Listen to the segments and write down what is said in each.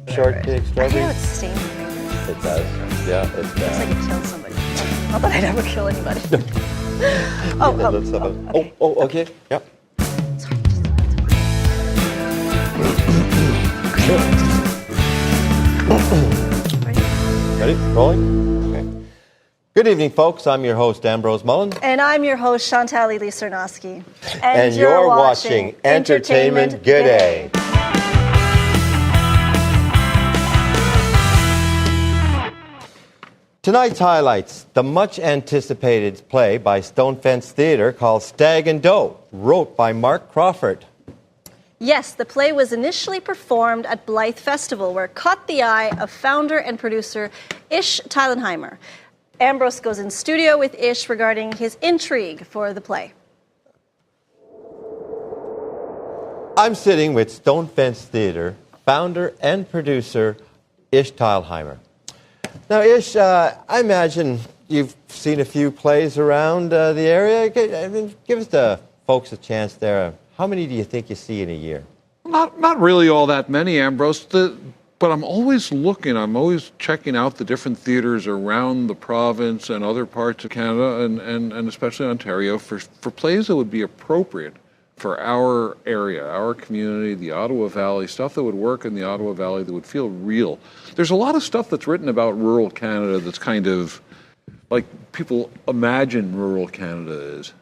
shortcake, I strawberry. feel it's stained fingers. It does. Yeah, it's Looks like bad. it killed somebody. Not that I'd ever kill anybody. Let's have a- okay. Okay. Yep. Sorry, Ready? Rolling? Okay. Good evening, folks. I'm your host, Ambrose Mullen. And I'm your host, Chantal Lee Cernowski. And you're watching Entertainment G'day. Tonight's highlights, the much-anticipated play by Stone Fence Theatre called Stag and Doe, wrote by Mark Crawford. Yes, the play was initially performed at Blythe Festival, where it caught the eye of founder and producer Ish Tylenheimer. Ambrose goes in studio with Ish regarding his intrigue for the play. I'm sitting with Stone Fence Theatre founder and producer Ish Tylenheimer. Now, Ish, I imagine you've seen a few plays around the area. Give the folks a chance there. How many do you think you see in a year? Not really all that many, Ambrose. But I'm always looking. I'm always checking out the different theaters around the province and other parts of Canada and especially Ontario for plays that would be appropriate for our area, our community, the Ottawa Valley, stuff that would work in the Ottawa Valley that would feel real. There's a lot of stuff that's written about rural Canada that's kind of like people imagine rural Canada is.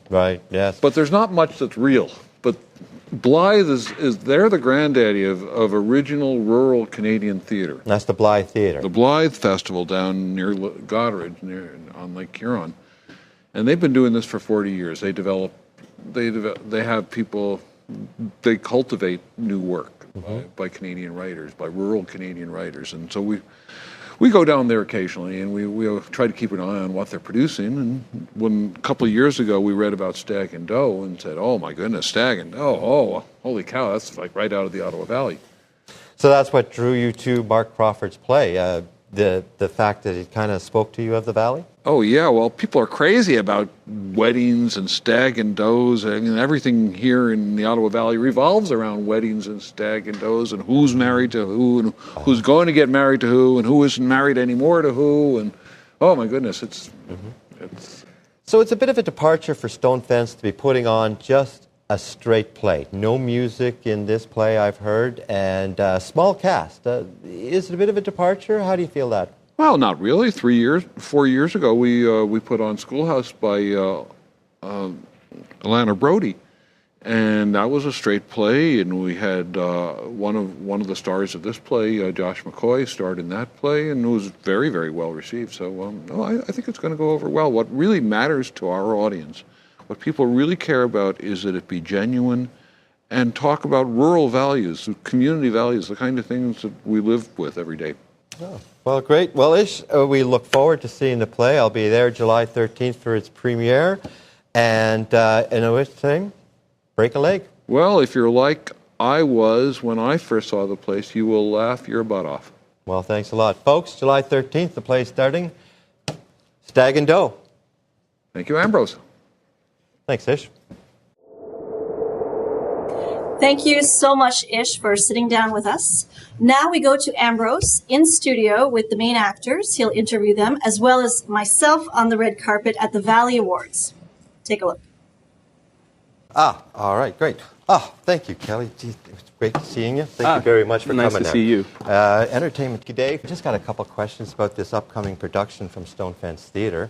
Right, yes. But there's not much that's real. But Blythe is they're the granddaddy of original rural Canadian theatre. That's the Blythe Theatre. The Blythe Festival down near Goderich, on Lake Huron. And they've been doing this for 40 years. They have people, they cultivate new work by Canadian writers, by rural Canadian writers. And so we go down there occasionally and we try to keep an eye on what they're producing. And a couple of years ago we read about Stag and Doe and said, oh my goodness, Stag and Doe, oh, holy cow, that's like right out of the Ottawa Valley. So that's what drew you to Mark Crawford's play, the fact that it kind of spoke to you of the Valley? Oh yeah, well people are crazy about weddings and stag and does. I mean, everything here in the Ottawa Valley revolves around weddings and stag and does and who's married to who and who's going to get married to who and who isn't married anymore to who, and oh my goodness, it's So it's a bit of a departure for Stone Fence to be putting on just a straight play. No music in this play, I've heard, and small cast. Is it a bit of a departure? How do you feel that? Well, not really. 4 years ago, we put on Schoolhouse by Alana Brody, and that was a straight play. And we had one of the stars of this play, Josh McCoy, starred in that play, and it was very, very well received. So, no, I think it's going to go over well. What really matters to our audience, what people really care about, is that it be genuine and talk about rural values, community values, the kind of things that we live with every day. Oh, well, great. Well, Ish, we look forward to seeing the play. I'll be there July 13th for its premiere. And a thing, break a leg. Well, if you're like I was when I first saw the place, you will laugh your butt off. Well, thanks a lot. Folks, July 13th, the play starting. Stag and Doe. Thank you, Ambrose. Thanks, Ish. Thank you so much, Ish, for sitting down with us. Now we go to Ambrose in studio with the main actors. He'll interview them, as well as myself on the red carpet at the Valley Awards. Take a look. All right, great. Oh, thank you, Kelly. Gee, it was great seeing you. Thank you very much for nice coming. Nice to see you. Entertainment G'day. Just got a couple of questions about this upcoming production from Stone Fence Theatre.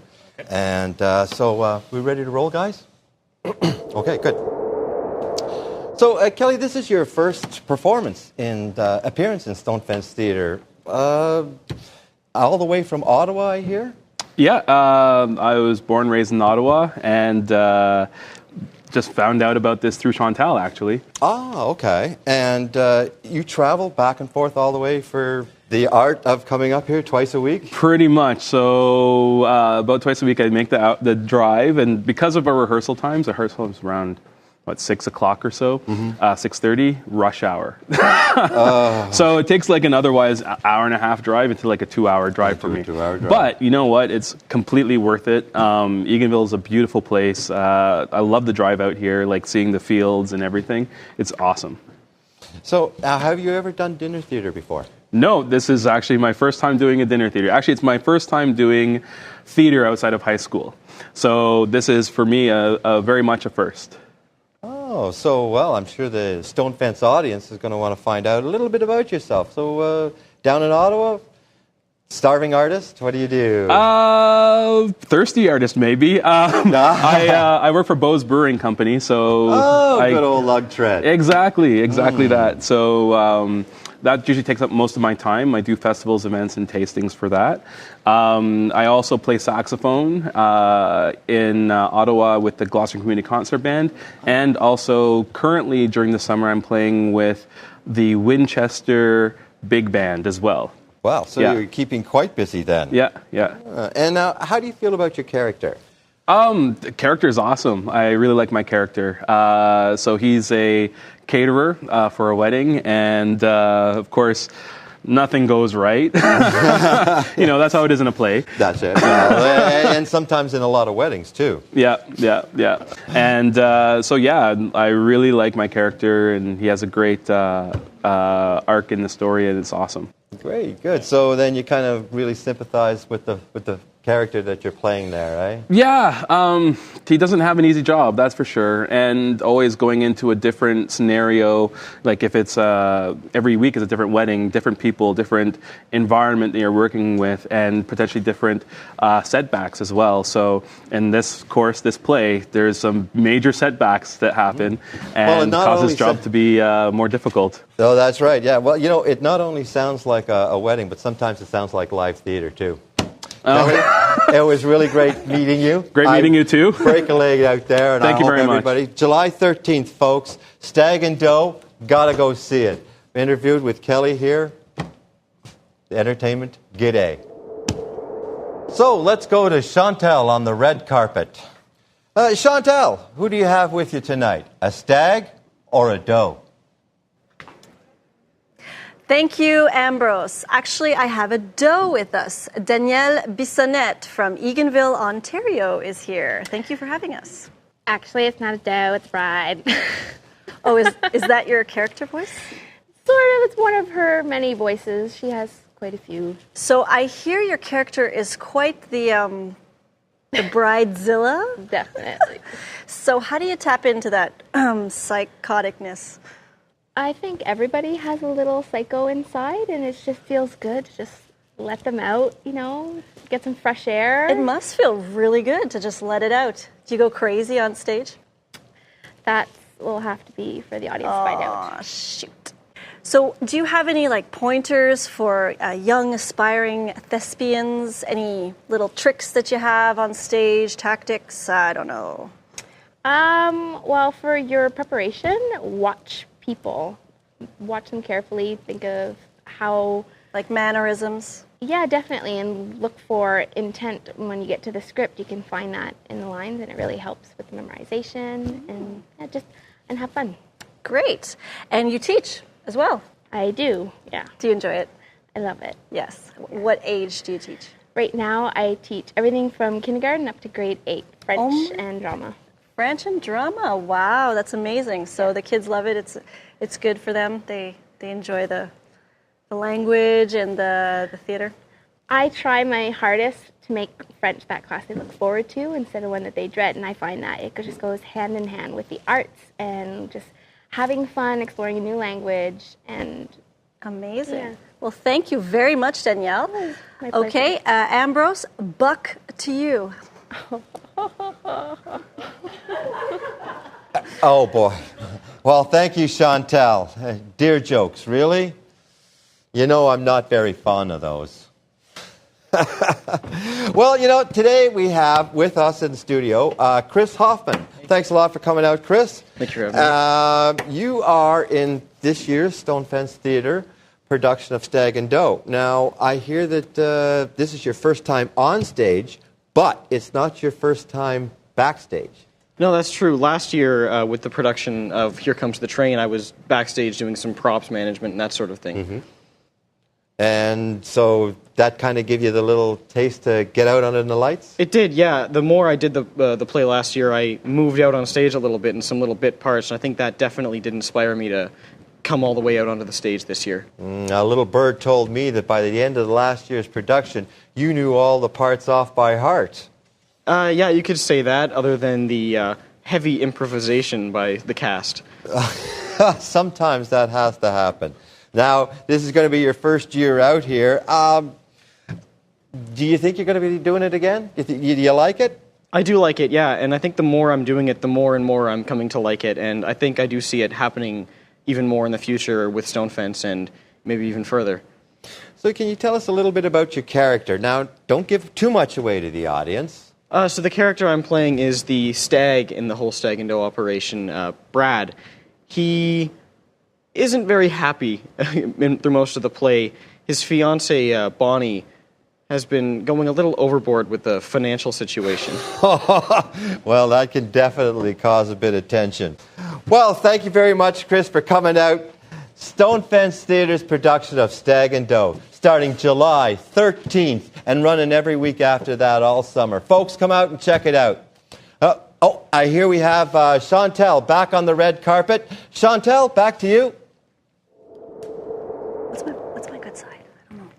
And so we ready to roll, guys? Okay, good. So, Kelly, this is your first performance appearance in Stone Fence Theatre. All the way from Ottawa, I hear? Yeah, I was born and raised in Ottawa, and just found out about this through Chantal, actually. Oh, okay. And you travel back and forth all the way for the art of coming up here twice a week? Pretty much. So about twice a week I make the drive, and because of our rehearsal times, the rehearsal is around 6 o'clock or so, 6:30, rush hour. So it takes like an otherwise hour and a half drive into like a 2-hour drive for me. 2-hour drive. But you know what? It's completely worth it. Eganville is a beautiful place. I love the drive out here, like seeing the fields and everything. It's awesome. So, have you ever done dinner theater before? No, this is actually my first time doing a dinner theater. Actually, it's my first time doing theater outside of high school. So this is, for me, a very much a first. Oh, so, well, I'm sure the Stone Fence audience is going to want to find out a little bit about yourself. So, down in Ottawa, starving artist, what do you do? Thirsty artist, maybe. I work for Bo's Brewing Company, so... Oh, good old lug tread. Exactly that. So... that usually takes up most of my time. I do festivals, events, and tastings for that. I also play saxophone in Ottawa with the Gloucester Community Concert Band, and also currently during the summer I'm playing with the Winchester Big Band as well. Wow, so you're keeping quite busy then. Yeah. And how do you feel about your character? The character is awesome. I really like my character. So he's a caterer for a wedding, and of course, nothing goes right. That's how it is in a play. That's it. And sometimes in a lot of weddings, too. Yeah. And I really like my character, and he has a great arc in the story, and it's awesome. Great, good. So then you kind of really sympathize with the character that you're playing there, right? Yeah, he doesn't have an easy job, that's for sure. And always going into a different scenario, like if it's every week is a different wedding, different people, different environment that you're working with, and potentially different setbacks as well. So in this play, there's some major setbacks that happen and cause his job to be more difficult. Oh, that's right, yeah. Well, it not only sounds like a wedding, but sometimes it sounds like live theater, too. Kelly, it was really great meeting you. Great meeting you too. Break a leg out there, and Thank you very everybody. much. July 13th, folks. Stag and Doe, gotta go see it. Interviewed with Kelly here. Entertainment, g'day. So let's go to Chantal on the red carpet. Chantal, who do you have with you tonight? A stag or a doe? Thank you, Ambrose. Actually, I have a doe with us. Danielle Bissonnette from Eganville, Ontario is here. Thank you for having us. Actually, it's not a doe, it's a bride. Oh, is that your character voice? Sort of. It's one of her many voices. She has quite a few. So I hear your character is quite the bridezilla. Definitely. So how do you tap into that psychoticness? I think everybody has a little psycho inside, and it just feels good to just let them out, get some fresh air. It must feel really good to just let it out. Do you go crazy on stage? That will have to be for the audience to find out. Oh, shoot. So do you have any pointers for young aspiring thespians? Any little tricks that you have on stage, tactics? I don't know. Well, for your preparation, watch people. Watch them carefully. Think of how... Like mannerisms? Yeah, definitely. And look for intent. When you get to the script, you can find that in the lines, and it really helps with the memorization and and have fun. Great. And you teach as well? I do, yeah. Do you enjoy it? I love it. Yes. What age do you teach? Right now, I teach everything from kindergarten up to grade 8, French and drama. French and drama. Wow, that's amazing. So the kids love it. It's good for them. They enjoy the language and the theater. I try my hardest to make French that class they look forward to instead of one that they dread, and I find that it just goes hand in hand with the arts and just having fun, exploring a new language, and amazing. Yeah. Well, thank you very much, Danielle. My pleasure. Okay, Ambrose, buck to you. Oh, boy. Well, thank you, Chantal. Dear jokes, really? I'm not very fond of those. Well, today we have with us in the studio Chris Hoffman. Thanks a lot for coming out, Chris. Thank you for having me. You are in this year's Stone Fence Theatre production of Stag and Doe. Now, I hear that this is your first time on stage, but it's not your first time backstage. No, that's true. Last year, with the production of Here Comes the Train, I was backstage doing some props management and that sort of thing. Mm-hmm. And so that kind of give you the little taste to get out under the lights? It did, yeah. The more I did the play last year, I moved out on stage a little bit in some little bit parts, and I think that definitely did inspire me to come all the way out onto the stage this year. A little bird told me that by the end of the last year's production, you knew all the parts off by heart. Yeah, you could say that, other than the heavy improvisation by the cast. Sometimes that has to happen. Now, this is going to be your first year out here. Do you think you're going to be doing it again? Do you like it? I do like it, yeah, and I think the more I'm doing it, the more and more I'm coming to like it, and I think I do see it happening even more in the future with Stone Fence and maybe even further. So can you tell us a little bit about your character? Now, don't give too much away to the audience. So the character I'm playing is the stag in the whole Stag and Doe operation, Brad. He isn't very happy through most of the play. His fiancée, Bonnie, has been going a little overboard with the financial situation. Well, that can definitely cause a bit of tension. Well, thank you very much, Chris, for coming out. Stone Fence Theatre's production of Stag and Doe, starting July 13th and running every week after that all summer. Folks, come out and check it out. I hear we have Chantel back on the red carpet. Chantel, back to you. What's my good side? I don't know.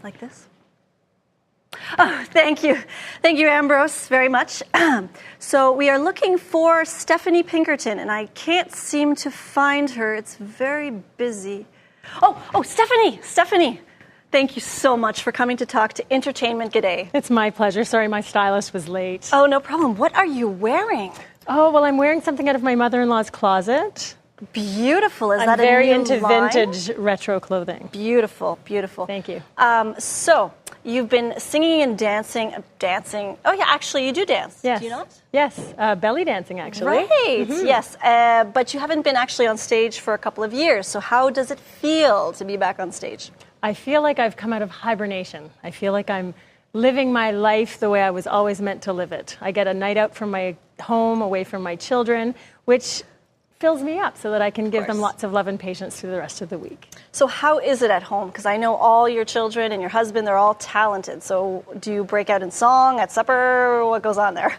Like this? Oh, thank you. Thank you, Ambrose, very much. So we are looking for Stephanie Pinkerton, and I can't seem to find her. It's very busy. Oh, Stephanie. Thank you so much for coming to talk to Entertainment G'day. It's my pleasure. Sorry, my stylist was late. Oh, no problem. What are you wearing? Oh, well, I'm wearing something out of my mother-in-law's closet. Beautiful. Is I'm that a very new into line? vintage retro clothing. Beautiful. Thank you. So you've been singing and dancing. Oh, yeah, actually, you do dance. Yes. Do you not? Yes, belly dancing, actually. Right, yes. But you haven't been actually on stage for a couple of years. So how does it feel to be back on stage? I feel like I've come out of hibernation. I feel like I'm living my life the way I was always meant to live it. I get a night out from my home, away from my children, which fills me up so that I can give them lots of love and patience through the rest of the week. So how is it at home? Because I know all your children and your husband, they're all talented. So do you break out in song at supper? What goes on there?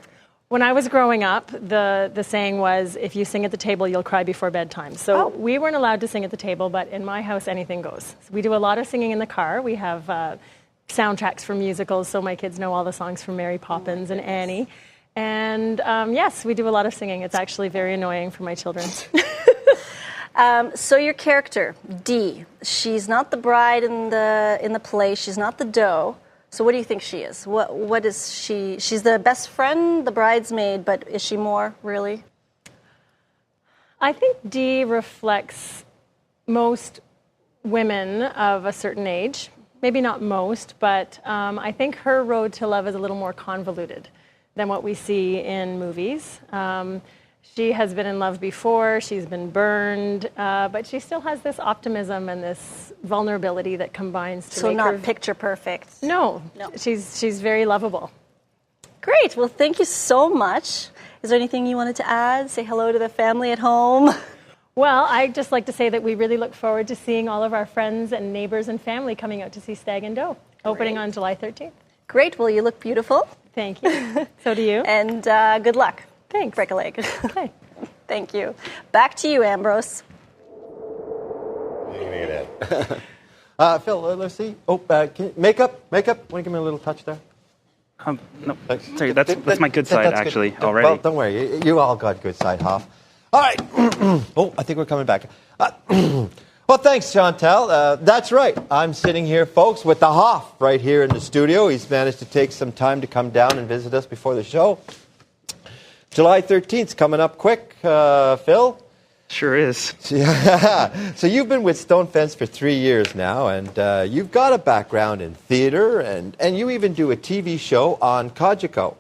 When I was growing up, the saying was, if you sing at the table, you'll cry before bedtime. So we weren't allowed to sing at the table, but in my house, anything goes. So we do a lot of singing in the car. We have soundtracks for musicals, so my kids know all the songs from Mary Poppins and Annie. And yes, we do a lot of singing. It's actually very annoying for my children. So your character, Dee, she's not the bride in the play. She's not the doe. So what do you think she is? What is she? She's the best friend, the bridesmaid, but is she more, really? I think Dee reflects most women of a certain age. Maybe not most, but I think her road to love is a little more convoluted than what we see in movies. She has been in love before, she's been burned, but she still has this optimism and this vulnerability that combines to make her... So not picture perfect? No. She's very lovable. Great, well thank you so much. Is there anything you wanted to add? Say hello to the family at home? Well, I'd just like to say that we really look forward to seeing all of our friends and neighbors and family coming out to see Stag and Doe, opening on July 13th. Great, well you look beautiful. Thank you. So do you. And good luck. Thanks. Break a leg. Okay. Thank you. Back to you, Ambrose. Phil, let's see. Makeup. Want to give me a little touch there? No, sorry, that's my good side, actually, good. already. Well, don't worry. You all got good side, Hoff. All right. I think we're coming back. Well, thanks, Chantel. That's right. I'm sitting here, folks, with the Hoff right here in the studio. He's managed to take some time to come down and visit us before the show. July 13th is coming up quick, Phil. Sure is. Yeah. So you've been with Stone Fence for 3 years now, and you've got a background in theater, and you even do a TV show on Cogeco.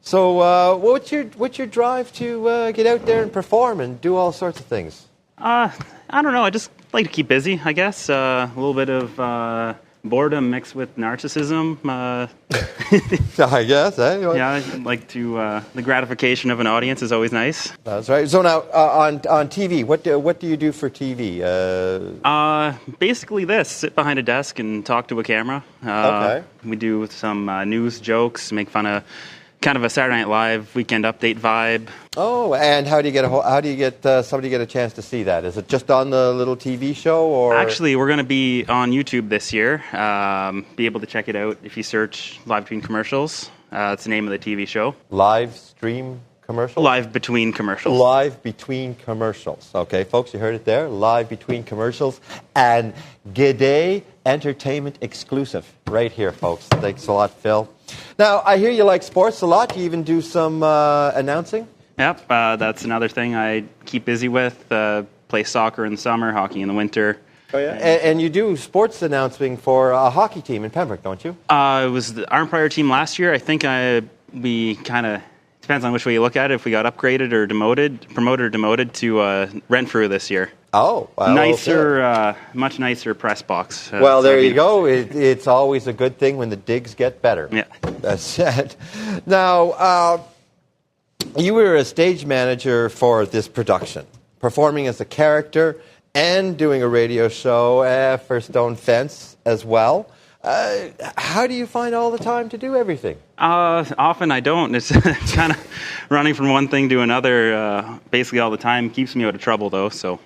So what's your drive to get out there and perform and do all sorts of things? I don't know. I just like to keep busy, I guess. A little bit of boredom mixed with narcissism. I guess, eh? Yeah, I like to. The gratification of an audience is always nice. That's right. So now on TV, what do you do for TV? Basically this: sit behind a desk and talk to a camera. Okay. We do some news jokes, make fun of kind of a Saturday Night Live weekend update vibe. Oh, and how do you get somebody get a chance to see that? Is it just on the little TV show, or Actually, we're going to be on YouTube this year. Be able to check it out if you search Live Between Commercials. It's the name of the TV show. live stream commercial? Live Between Commercials. Live between commercials. Okay, folks, you heard it there. Live between commercials and G'day Entertainment exclusive right here, folks. Thanks a lot, Phil. Now, I hear you like sports a lot. You even do some announcing? Yep, that's another thing I keep busy with. Play soccer in the summer, hockey in the winter. Oh, yeah? And you do sports announcing for a hockey team in Pembroke, don't you? It was the Arm Prior team last year. I think we kind of, depends on which way you look at it, if we got upgraded or promoted or demoted to Renfrew this year. Oh, well, nicer, okay. Much nicer press box. Well, there you go. It's always a good thing when the digs get better. Yeah. That's it. Now, you were a stage manager for this production, performing as a character and doing a radio show for Stone Fence as well. How do you find all the time to do everything? Often I don't. It's kind of running from one thing to another basically all the time. Keeps me out of trouble, though. So.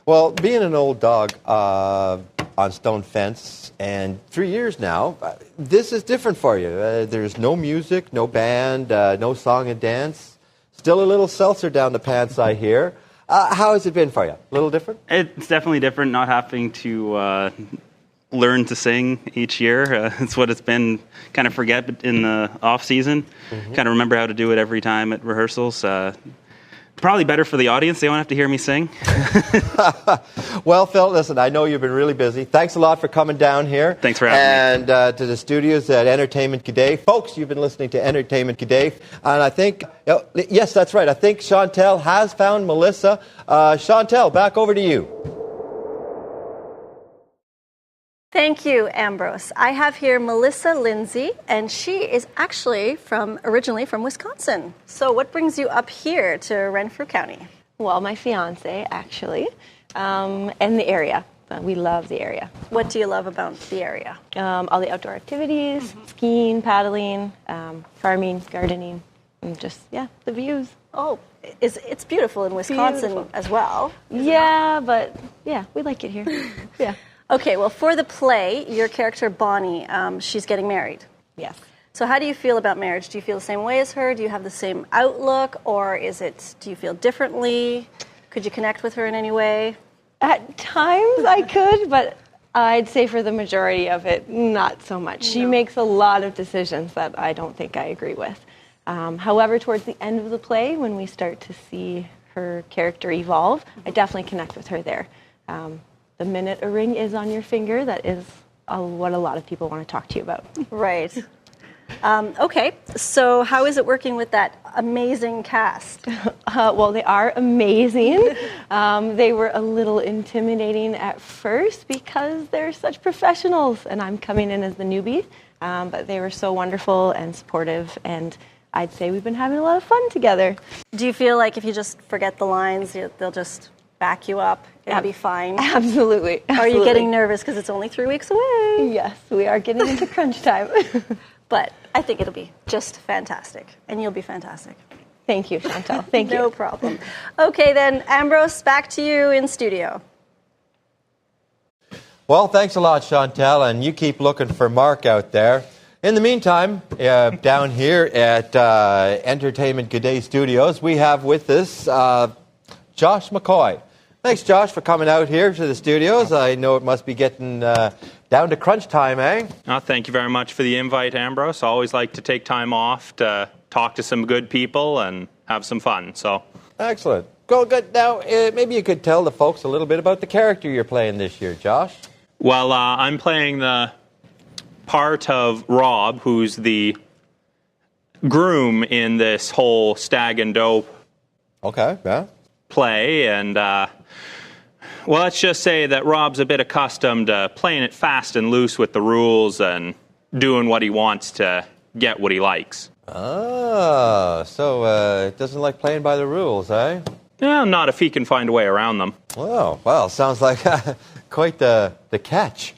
Well, being an old dog on Stone Fence, and 3 years now, this is different for you. There's no music, no band, no song and dance. Still a little seltzer down the pants, I hear. How has it been for you? A little different? It's definitely different not having to learn to sing each year. It's what it's been. Kind of forget in the off season. Kind of remember how to do it every time at rehearsals. Probably better for the audience. They won't have to hear me sing. Well, Phil, listen, I know you've been really busy. Thanks a lot for coming down here. Thanks for having me. And to the studios at Entertainment G'day. Folks, you've been listening to Entertainment G'day. And I think, yes, that's right. I think Chantel has found Melissa. Chantel, back over to you. Thank you, Ambrose. I have here Melissa Lindsay, and she is actually originally from Wisconsin. So what brings you up here to Renfrew County? Well, my fiance, actually, and the area. We love the area. What do you love about the area? All the outdoor activities, skiing, paddling, farming, gardening, and just, the views. Oh, it's beautiful in Wisconsin as well. Yeah, but, we like it here. Yeah. Okay, well, for the play, your character, Bonnie, she's getting married. Yes. So how do you feel about marriage? Do you feel the same way as her? Do you have the same outlook? Or do you feel differently? Could you connect with her in any way? At times I could, but I'd say for the majority of it, not so much. No. She makes a lot of decisions that I don't think I agree with. However, towards the end of the play, when we start to see her character evolve, I definitely connect with her there. The minute a ring is on your finger, that is what a lot of people want to talk to you about. Right. Okay, so how is it working with that amazing cast? Well, they are amazing. They were a little intimidating at first because they're such professionals, and I'm coming in as the newbie. But they were so wonderful and supportive, and I'd say we've been having a lot of fun together. Do you feel like if you just forget the lines, they'll just back you up? It'll be fine? Absolutely. Are you getting nervous because it's only 3 weeks away? Yes, we are getting into crunch time. But I think it'll be just fantastic, and you'll be fantastic. Thank you, Chantal. Thank you. No problem. Okay, then, Ambrose, back to you in studio. Well, thanks a lot, Chantel, and you keep looking for Mark out there. In the meantime, down here at Entertainment G'day Studios, we have with us Josh McCoy. Thanks, Josh, for coming out here to the studios. I know it must be getting down to crunch time, eh? Oh, thank you very much for the invite, Ambrose. I always like to take time off to talk to some good people and have some fun. So, excellent. Go good. Now, maybe you could tell the folks a little bit about the character you're playing this year, Josh. Well, I'm playing the part of Rob, who's the groom in this whole Stag and Doe play, and well, let's just say that Rob's a bit accustomed to playing it fast and loose with the rules and doing what he wants to get what he likes. Ah, so doesn't like playing by the rules, eh? Yeah, not if he can find a way around them. Oh, well, sounds like quite the catch.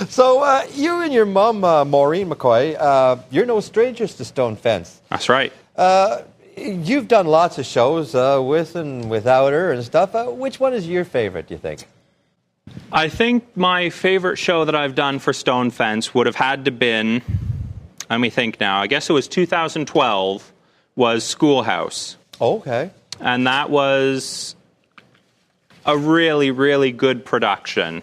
So you and your mom, Maureen McCoy, you're no strangers to Stone Fence. That's right. You've done lots of shows with and without her and stuff. Which one is your favorite, do you think? I think my favorite show that I've done for Stone Fence would have had to been, let me think now, I guess it was 2012, was Schoolhouse. Okay. And that was a really, really good production.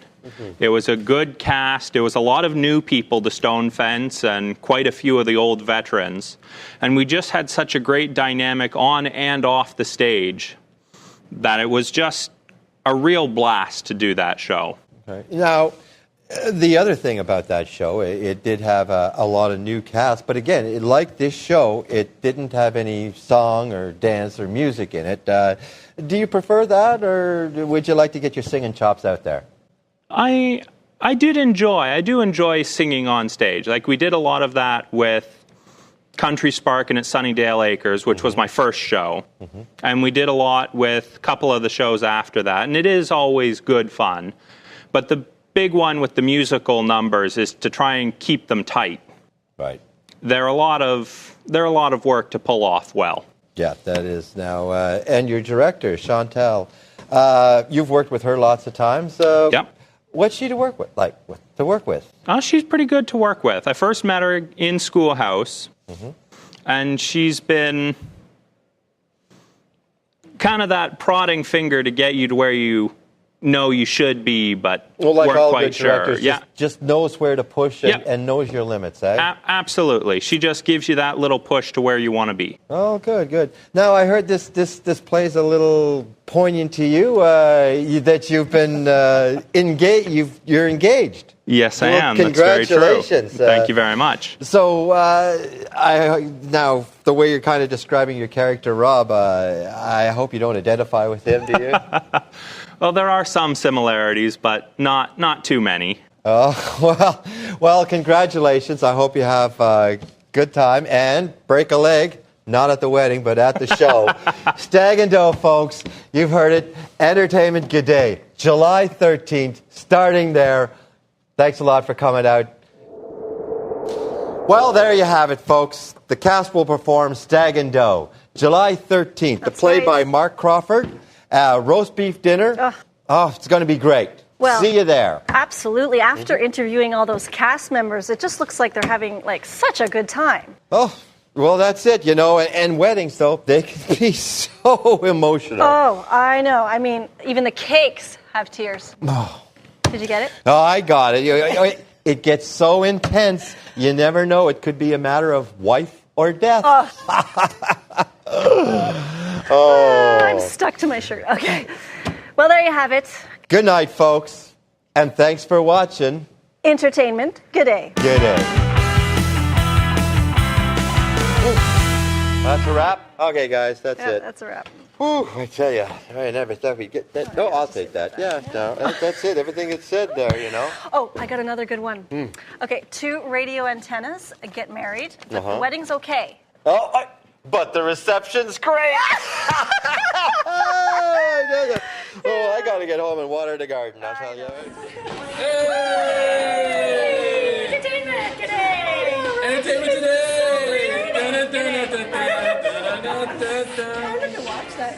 It was a good cast. It was a lot of new people to Stone Fence and quite a few of the old veterans. And we just had such a great dynamic on and off the stage that it was just a real blast to do that show. Okay. Now, the other thing about that show, it did have a lot of new cast, but again, like this show, it didn't have any song or dance or music in it. Do you prefer that, or would you like to get your singing chops out there? I do enjoy singing on stage. Like, we did a lot of that with Country Sparkin' at Sunnydale Acres, which was my first show. And we did a lot with a couple of the shows after that. And it is always good fun. But the big one with the musical numbers is to try and keep them tight. Right. They're a lot of work to pull off well. Yeah, that is now. And your director, Chantal, you've worked with her lots of times. Yep. What's she to work with? She's pretty good to work with. I first met her in Schoolhouse, and she's been kind of that prodding finger to get you to where you know you should be, but like weren't quite sure. Just knows where to push and knows your limits, eh? Absolutely. She just gives you that little push to where you want to be. Oh, good. Now, I heard this plays a little poignant to you, that you've been engaged. You're engaged. Yes, I am. Congratulations. That's very true. Thank you very much. So, now, the way you're kind of describing your character, Rob, I hope you don't identify with him, do you? Well, there are some similarities, but not too many. Oh, well, congratulations. I hope you have a good time and break a leg, not at the wedding, but at the show. Stag and Doe, folks, you've heard it. Entertainment G'day, July 13th, starting there. Thanks a lot for coming out. Well, there you have it, folks. The cast will perform Stag and Doe, July 13th. That's the play right. by Mark Crawford. Roast beef dinner. It's going to be great. Well, see you there. Absolutely. After interviewing all those cast members, it just looks like they're having such a good time. Oh, well, that's it, and weddings, though, they can be so emotional. Oh, I know. I mean, even the cakes have tears. Oh. Did you get it? Oh, I got it. It gets so intense, you never know. It could be a matter of wife or death. Oh. I'm stuck to my shirt. Okay. Well, there you have it. Good night, folks. And thanks for watching. Entertainment G'day. G'day. That's a wrap? Okay, guys, that's it. That's a wrap. Whew, I tell you, I never thought we'd get that. No, I'll take that. Yeah, no, that's it. Everything that's said there, Oh, I got another good one. Okay, 2 radio antennas get married, but the wedding's okay. But the reception's great. I got to get home and water the garden, I'll tell you. Hey! Entertainment G'day! Entertainment today! I wanted to watch that.